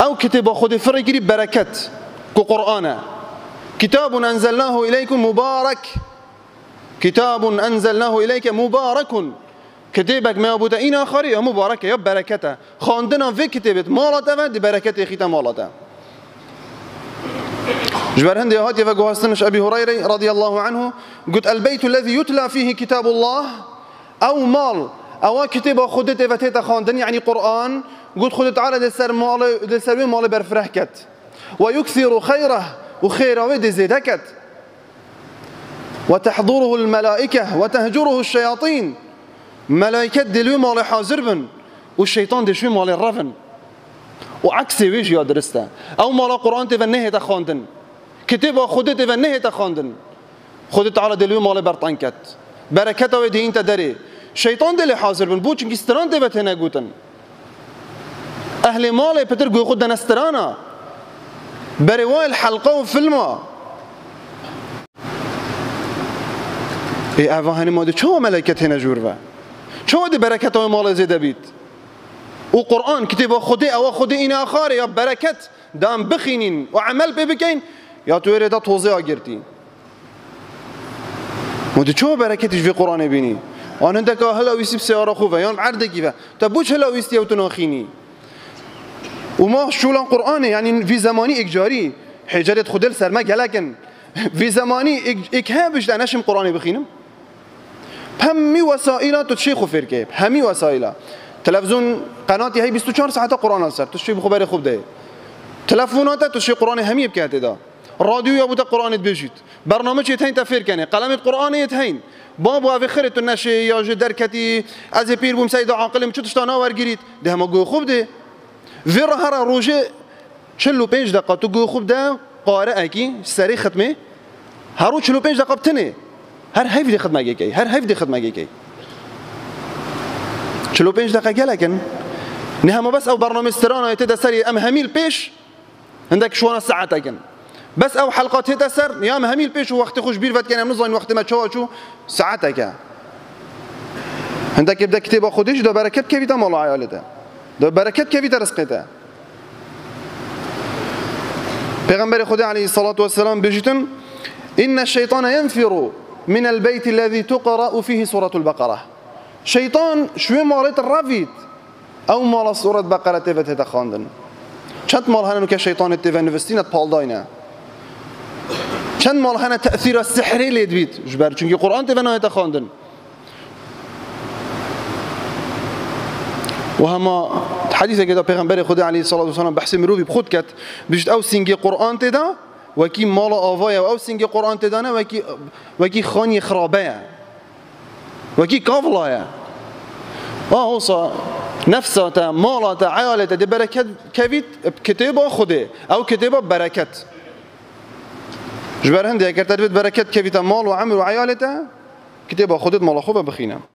او كتاب خود فرقري بركت كقرآن كتاب انزلناه اليكم مبارك كتاب انزلناه اليك مبارك كتابك ما بوده این آخری یا مبارکه یا برکته خواندن في كتابت مالته و دی برکت خیت مالته جبر هندي هاتي فقوهستنش أبي هريرة رضي الله عنه قلت البيت الذي يتلى فيه كتاب الله أو مال أو كتاب خدت فتيت خاندن يعني قرآن قلت خدت على دسر مال برفرحكت ويكثر خيره وخيره ودي زيدكت وتحضره الملائكة وتهجره الشياطين ملائكة دلوي مال حاضر بن والشيطان دشوي مال الرفن وعكس ويش يا درسته أو مال قرآن تفنيه تخاندن كتاب خدت تفنيه تخاندن خدت على دلوي مال برطانكت بركته ودي انت دري شيطان دل حاضر بن بوچ انك استران تبت هنا قوتن أهل مال بتر قو خدنا استرانا برواي الحلقة وفيلمه ای هنی ماده چه ملائکت هنا جوروا چه دی برکت های مال زیده بید و قرآن کتاب خودی او خودی این آخره یا برکت دام بخینین و عمل ببکین یا تو ایره دا توضیح آگرتی ماده چه برکتش في قرآن بینی آن هندک هلا ویسی بسیاره خوبه یا عرض گیوه تا بوش هلا ویستی او تناخینی و ما شولان قرآن يعني في زماني إجاري حجرت خدل سرما لكن في زماني إكهابش دانشم قرآن بخينم همي وسائل تشيخ فركه همي وسائل تلفزيون قناتي هي 24 ساعه قرآن السر تشي بخبر خوب ده تلفونات تشي قرآن همي بكاته ده راديو يا بوتا قرآن بيجيت برنامج يتهين تفير كانه قلم القرآن يتهين بابا في خيرت النشي يا جدركتي از بير بوم سيد عاقلم شو تشتانا ورگيريت ده ما جو خوب ده فير هر روجه چلو 5 دقيقه تو جو خوب ده قارئ کی سری ختمه هرو 45 دقیقه بتنه هر هفته خدمه کی هر هفته خدمه کی 45 دقیقه لكن نهم بس او برنامج استرانا يتدسر ام هميل بيش عندك شوانا ساعات كن بس او حلقات يتدسر يا ام هميل بيش وقت خوش بير فات كان نظن وقت ما تشو ساعتك عندك يبدا كتاب خودش ده بركات كيف مال عيالته ده بركات كيف رزقته پیغمبر خدا علیه الصلاة والسلام بجتن إن الشيطان ينفر من البيت الذي تقرأ فيه سورة البقرة شيطان شوي مالت الرافيد أو مال سورة بقرة تفت تخاندن چند مال هنو كشيطان التفت نفستينة بالداينة چند مال هنو تأثير السحري ليد بيت جبر چونكي قرآن تفت نهي تخاندن وهما حديث كده پیغمبر خدا علیه الصلاة والسلام بحث مروی بخود کت بجد او سینگ قرآن تدا وکی مال آوای او سینگ قرآن تدانه وکی خانی خرابه وکی کافلایه هوصا نفساته مالاته عیالته دی برکت کوید کتاب خوده او کتاب برکت جبر هنده اگر تدبید برکت کوید مال و عمر و عیالته کتاب خودت مال خوبه بخینه